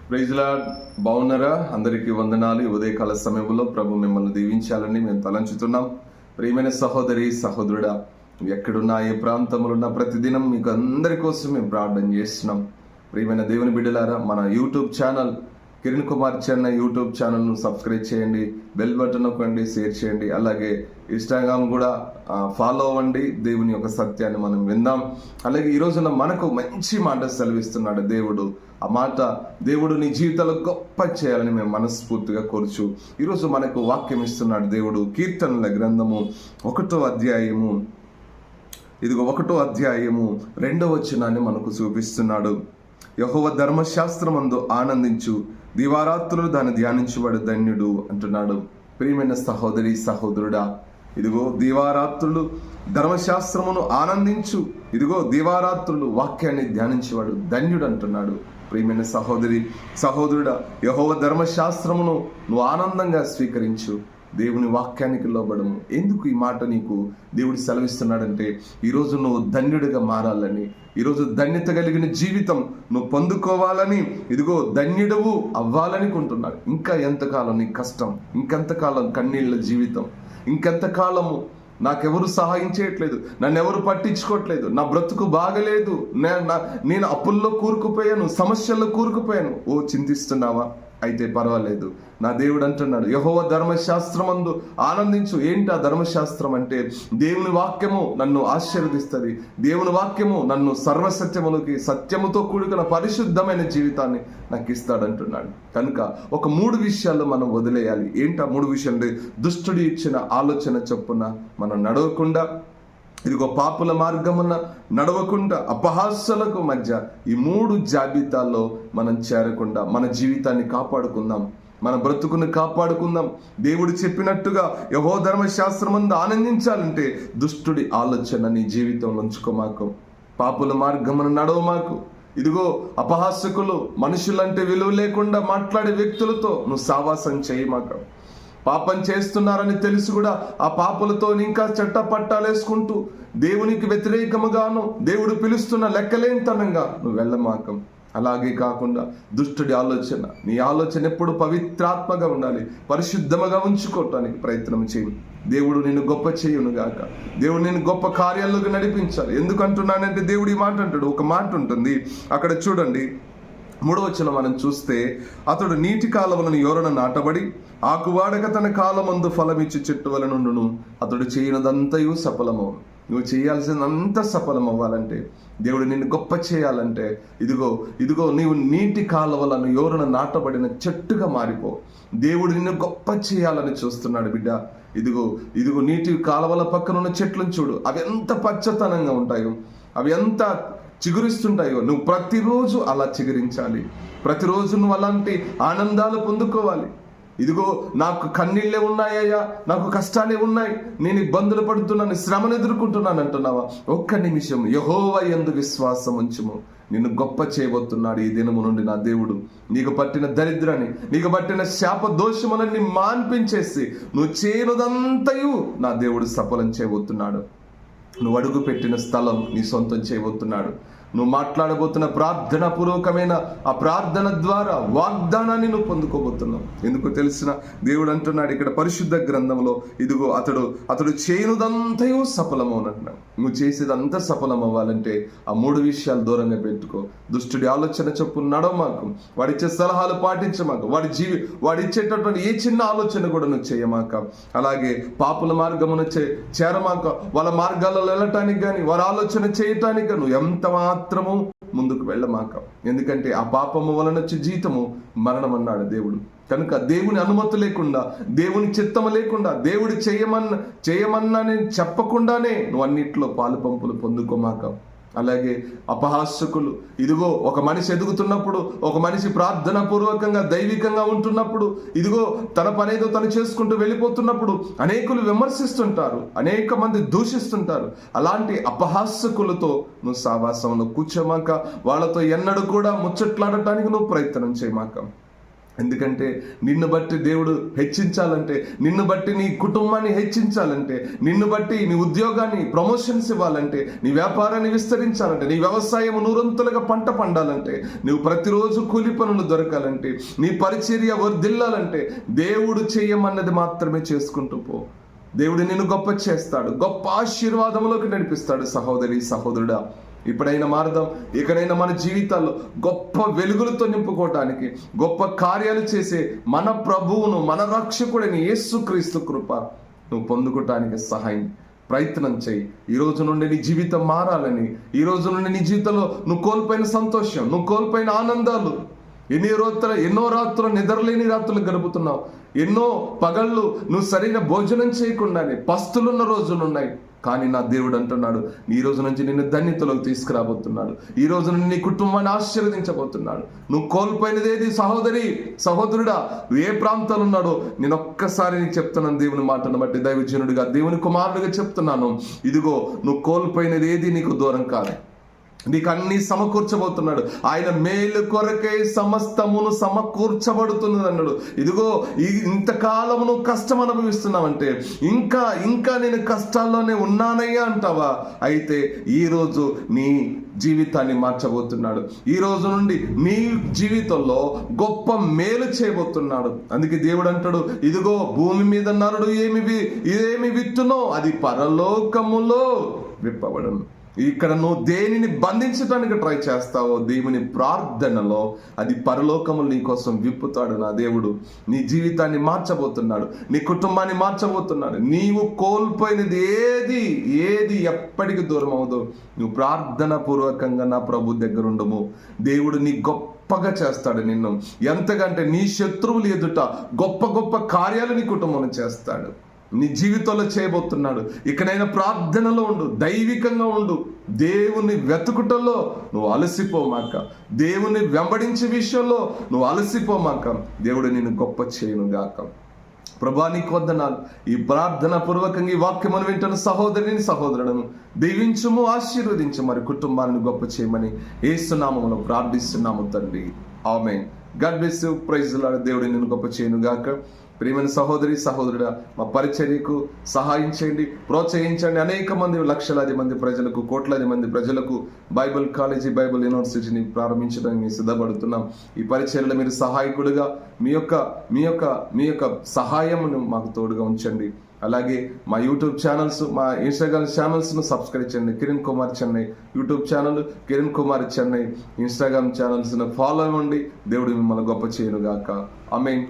Praise lord. బాగున్నారా? అందరికీ వందనాలు. ఈ ఉదయకాల సమయంలో ప్రభు మిమ్మల్ని దీవించాలని మేము తలంచుతున్నాం. ప్రియమైన సహోదరి సహోదరుడా, ఎక్కడున్నా ఏ ప్రాంతంలో ఉన్న ప్రతిదినం మీకు అందరి కోసం మేము ప్రార్థన చేస్తున్నాం. ప్రియమైన దేవుని బిడ్డలారా, మన YouTube channel Kiran Kumar Chennai YouTube ఛానల్ను సబ్స్క్రైబ్ చేయండి, బెల్ బటన్ నొక్కండి, షేర్ చేయండి. అలాగే ఇన్స్టాగ్రామ్ కూడా ఫాలో అవ్వండి. దేవుని యొక్క సత్యాన్ని మనం విందాం. అలాగే ఈ రోజున మనకు మంచి మాట సెలవిస్తున్నాడు దేవుడు. ఆ మాట దేవుడు నీ జీవితంలో గొప్ప చేయాలని మేము మనస్ఫూర్తిగా కోరుచు ఈరోజు మనకు వాక్యం ఇస్తున్నాడు దేవుడు. కీర్తనల గ్రంథము 1వ అధ్యాయము 2వ వచనాన్ని మనకు చూపిస్తున్నాడు. యెహోవా ధర్మశాస్త్రమందు ఆనందించు, దివారాత్రులు దాన్ని ధ్యానించువాడు ధన్యుడు అంటున్నాడు. ప్రియమైన సహోదరి సహోదరుడా, ఇదిగో దివారాత్రులు ధర్మశాస్త్రమును ఆనందించు, ఇదిగో దివారాత్రులు వాక్యాన్ని ధ్యానించేవాడు ధన్యుడు అంటున్నాడు. ప్రియమైన సహోదరి సహోదరుడా, యెహోవా ధర్మశాస్త్రమును నువ్వు ఆనందంగా స్వీకరించు, దేవుని వాక్యానికి లోబడము. ఎందుకు ఈ మాట నీకు దేవుడు సెలవిస్తున్నాడంటే, ఈరోజు నువ్వు ధన్యుడిగా మారాలని, ఈరోజు ధన్యత కలిగిన జీవితం నువ్వు పొందుకోవాలని, ఇదిగో ధన్యుడవు అవ్వాలని కొంటున్నాడు. ఇంకా ఎంతకాలం నీ కష్టం, ఇంకెంతకాలం కన్నీళ్ళ జీవితం, ఇంకెంతకాలము నాకెవరు సహాయం చేయట్లేదు, నన్ను ఎవరు పట్టించుకోవట్లేదు, నా బ్రతుకు బాగలేదు, నేను అప్పుల్లో కూరుకుపోయాను, సమస్యల్లో కూరుకుపోయాను. ఓ చింతిస్తున్నావా? అయితే పర్వాలేదు. నా దేవుడు అంటున్నాడు, యెహోవా ధర్మశాస్త్రమందు ఆనందించు. ఏంటి ఆ ధర్మశాస్త్రం అంటే, దేవుని వాక్యము నన్ను ఆశీర్వదిస్తుంది, దేవుని వాక్యము నన్ను సర్వసత్యములకి, సత్యముతో కూడుకున్న పరిశుద్ధమైన జీవితాన్ని నాకు ఇస్తాడంటున్నాడు. కనుక ఒక 3 విషయాలు మనం వదిలేయాలి. ఏంటి ఆ 3 విషయాలు? దుష్టుడు ఇచ్చిన ఆలోచన చొప్పున మనం నడవకుండా, ఇదిగో పాపుల మార్గమున నడవకుండా, అపహాస్యులకు మధ్య ఈ 3 జాబితాల్లో మనం చేరకుండా మన జీవితాన్ని కాపాడుకుందాం, మన బ్రతుకుని కాపాడుకుందాం. దేవుడు చెప్పినట్టుగా యెహోవా ధర్మశాస్త్రమందు ఆనందించాలంటే దుష్టుడి ఆలోచన నీ జీవితంలో ఉంచుకోమాకు, పాపుల మార్గమున నడవమాకు. ఇదిగో అపహాస్యకులు, మనుషులంటే విలువ లేకుండా మాట్లాడే వ్యక్తులతో నువ్వు సావాసం చేయమాక. పాపం చేస్తున్నారని తెలిసి కూడా ఆ పాపలతో ఇంకా చట్టపట్టాలేసుకుంటూ దేవునికి వ్యతిరేకముగాను, దేవుడు పిలుస్తున్న లెక్కలేనితనంగా నువ్వు వెళ్ళమాకం. అలాగే కాకుండా దుష్టుడి ఆలోచన, నీ ఆలోచన ఎప్పుడు పవిత్రాత్మగా ఉండాలి, పరిశుద్ధముగా ఉంచుకోవటానికి ప్రయత్నం చేయి. దేవుడు నిన్ను గొప్ప చేయునుగాక, దేవుడు నిన్ను గొప్ప కార్యాల్లోకి నడిపించాలి. ఎందుకంటున్నానంటే, దేవుడు ఈ మాట అంటాడు. ఒక మాట ఉంటుంది అక్కడ, చూడండి 3వ వచనం మనం చూస్తే, అతడు నీటి కాలవలను యోరన నాటబడి ఆకువాడక తన కాలమందు ఫలమిచ్చి చెట్టు వలనుండును, అతడు చేయనదంతయు సఫలము. నువ్వు చేయాల్సినంత సఫలం అవ్వాలంటే, దేవుడు నిన్ను గొప్ప చేయాలంటే, ఇదిగో నీవు నీటి కాలవలను యోరన నాటబడిన చెట్టుగా మారిపో. దేవుడు నిన్ను గొప్ప చేయాలని చూస్తున్నాడు బిడ్డ. ఇదిగో నీటి కాలవల పక్కన ఉన్న చెట్లను చూడు, అవి ఎంత పచ్చతనంగా ఉంటాయో, అవి ఎంత చిగురిస్తుంటాయో. నువ్వు ప్రతిరోజు అలా చిగురించాలి, ప్రతిరోజు నువ్వు అలాంటి ఆనందాలు పొందుకోవాలి. ఇదిగో నాకు కన్నీళ్ళే ఉన్నాయ్యా, నాకు కష్టాలే ఉన్నాయి, నేను ఇబ్బందులు పడుతున్నాను, శ్రమను ఎదుర్కొంటున్నాను అంటున్నావా? ఒక్క నిమిషం యెహోవా యందు విశ్వాసం ఉంచుము, నిన్ను గొప్ప చేయబోతున్నాడు ఈ దినము నుండి నా దేవుడు. నీకు పట్టిన దరిద్రాన్ని, నీకు పట్టిన శాప దోషములన్నీ మాన్పించేసి నువ్వు చేయనుదంతయు నా దేవుడు సఫలం చేయబోతున్నాడు. నువ్వు అడుగు పెట్టిన స్థలం నీ సొంతం చేయబోతున్నాడు. నువ్వు మాట్లాడబోతున్న ప్రార్థన పూర్వకమైన ఆ ప్రార్థన ద్వారా వాగ్దానాన్ని నువ్వు పొందుకోబోతున్నావు. ఎందుకు తెలిసిన దేవుడు అంటున్నాడు ఇక్కడ పరిశుద్ధ గ్రంథంలో, ఇదిగో అతడు చేయనుదంతయు సఫలమవునంటున్నాడు. నువ్వు చేసేదంతా సఫలం అవ్వాలంటే ఆ 3 విషయాలు దూరంగా పెట్టుకో. దుష్టుడి ఆలోచన చొప్పున నడవమాకు, వాడిచ్చే సలహాలు పాటించమాకు, వాడి ఇచ్చేటటువంటి ఏ చిన్న ఆలోచన కూడా నువ్వు చేయమాక. అలాగే పాపుల మార్గమును చేరమాక, వాళ్ళ మార్గాల్లో వెళ్ళటానికి కానీ, వారి ఆలోచన చేయటానికి నువ్వు ఎంత మాత్రము ముందుకు వెళ్ళమాక. ఎందుకంటే ఆ పాపము వలన వచ్చే జీతము మరణం అన్నాడు దేవుడు. కనుక దేవుని అనుమతి లేకుండా, దేవుని చిత్తము లేకుండా, దేవుడు చేయమన్నా నేను చెప్పకుండానే నువ్వు అన్నిట్లో పాలు పంపులు పొందుకోమాక. అలాగే అపహాస్యకులు, ఇదిగో ఒక మనిషి ఎదుగుతున్నప్పుడు, ఒక మనిషి ప్రార్థన పూర్వకంగా దైవికంగా ఉంటున్నప్పుడు, ఇదిగో తన పనేదో తను చేసుకుంటూ వెళ్ళిపోతున్నప్పుడు అనేకులు విమర్శిస్తుంటారు, అనేక మంది దూషిస్తుంటారు. అలాంటి అపహాస్యకులతో నువ్వు సావాసంలో కూర్చోమాక, వాళ్ళతో ఎన్నడూ కూడా ముచ్చట్లాడటానికి నువ్వు ప్రయత్నం చేయమాక. ఎందుకంటే నిన్ను బట్టి దేవుడు హెచ్చించాలంటే, నిన్ను బట్టి నీ కుటుంబాన్ని హెచ్చించాలంటే, నిన్ను బట్టి నీ ఉద్యోగాన్ని ప్రమోషన్స్ ఇవ్వాలంటే, నీ వ్యాపారాన్ని విస్తరించాలంటే, నీ వ్యవసాయం నూరంతులుగా పంట పండాలంటే, నువ్వు ప్రతిరోజు కూలి పనులు దొరకాలంటే, నీ పరిచర్య వర్ధిల్లాలంటే, దేవుడు చెయ్యమన్నది మాత్రమే చేసుకుంటూ పో. దేవుడు నిన్ను గొప్ప చేస్తాడు, గొప్ప ఆశీర్వాదంలోకి నడిపిస్తాడు. సహోదరి సహోదరుడా, ఇప్పుడైనా మారదాం. ఇకనైనా మన జీవితాల్లో గొప్ప వెలుగులతో నింపుకోవటానికి, గొప్ప కార్యాలు చేసే మన ప్రభువును, మన రక్షకుడిని యేసుక్రీస్తు కృప నువ్వు పొందుకోవటానికి ప్రయత్నం చేయి. ఈ రోజు నుండి నీ జీవితం మారాలని, ఈ రోజు నుండి నీ జీవితంలో నువ్వు కోల్పోయిన సంతోషం, నువ్వు కోల్పోయిన ఆనందాలు, ఎన్నో రాత్రులు నిద్రలేని రాత్రులు గడుపుతున్నావు, ఎన్నో పగళ్ళు నువ్వు సరైన భోజనం చేయకుండానే పస్తులున్న రోజులున్నాయి. కానీ నా దేవుడు అంటున్నాడు, ఈ రోజు నుంచి నిన్ను ధన్యతలోకి తీసుకురాబోతున్నాడు. ఈ రోజు నుండి నీ కుటుంబాన్ని ఆశీర్వదించబోతున్నాడు. నువ్వు కోల్పోయినది ఏది సహోదరి సహోదరుడా, ఏ ప్రాంతాలు ఉన్నాడో నేను ఒక్కసారి నీకు చెప్తున్నాను. దేవుని మాటను బట్టి దైవజనుడిగా, దేవుని కుమారుడిగా చెప్తున్నాను. ఇదిగో, నువ్వు కోల్పోయినది ఏది నీకు దూరం కాదు. నీకు అన్ని సమకూర్చబోతున్నాడు. ఆయన మేలు కొరకై సమస్తమును సమకూర్చబడుతున్నది అన్నాడు. ఇదిగో, ఇంతకాలము నువ్వు కష్టం అనుభవిస్తున్నావంటే, ఇంకా నేను కష్టాల్లోనే ఉన్నానయ్యా అంటావా? అయితే ఈరోజు నీ జీవితాన్ని మార్చబోతున్నాడు. ఈ రోజు నుండి నీ జీవితంలో గొప్ప మేలు చేయబోతున్నాడు. అందుకే దేవుడు అంటాడు, ఇదిగో భూమి మీద నరుడు ఏమి విత్తునో అది పరలోకములో విప్పబడును. ఇక్కడ నువ్వు దేనిని బంధించడానికి ట్రై చేస్తావో, దేవుని ప్రార్థనలో అది పరలోకములు నీ కోసం విప్పుతాడు. నా దేవుడు నీ జీవితాన్ని మార్చబోతున్నాడు, నీ కుటుంబాన్ని మార్చబోతున్నాడు. నీవు కోల్పోయినది ఏది ఎప్పటికి దూరం అవదో, నువ్వు ప్రార్థన పూర్వకంగా నా ప్రభు దగ్గర ఉండము. దేవుడు నీ గొప్పగా చేస్తాడు. నిన్ను ఎంతకంటే నీ శత్రువులు ఎదుట గొప్ప కార్యాలు నీ కుటుంబం చేస్తాడు. నీ జీవితంలో చేయబోతున్నాడు. ఇకనైనా ప్రార్థనలో ఉండు, దైవికంగా ఉండు. దేవుని వెతుకుటలో నువ్వు అలసిపోమాక, దేవుని వెంబడించే విషయంలో నువ్వు అలసిపోమాక, దేవుడు నిన్ను గొప్ప చేయునుగాక. ప్రభా, నీకు వందనాలు. ఈ ప్రార్థన పూర్వకంగా ఈ వాక్యమును వింటున్న సహోదరిని సహోదరులను దీవించుము, ఆశీర్వదించు, మరి కుటుంబాన్ని గొప్ప చేయమని యేసు నామములో ప్రార్థిస్తున్నాము తండ్రి. Amen. God bless you. Praise the lord. దేవుడు నిన్ను గొప్ప చేయునుగాక. ప్రియమైన సహోదరి సహోదరుడా, మా పరిచర్యకు సహాయం చేయండి, ప్రోత్సహించండి. అనేక మంది, లక్షలాది మంది ప్రజలకు, కోట్లాది మంది ప్రజలకు బైబిల్ కాలేజీ, బైబిల్ యూనివర్సిటీని ప్రారంభించడానికి సిద్ధపడుతున్నాం. ఈ పరిచర్యలో మీరు సహాయకుడుగా మీ యొక్క సహాయమును మాకు తోడుగా ఉంచండి. అలాగే మా యూట్యూబ్ ఛానల్స్, మా ఇన్స్టాగ్రామ్ ఛానల్స్ను సబ్స్క్రైబ్ చేయండి. Kiran Kumar Chennai YouTube channel, Kiran Kumar Chennai Instagram ఛానల్స్ను ఫాలో అవ్వండి. దేవుడు మిమ్మల్ని గొప్ప చేయనుగాక. ఆమేన్.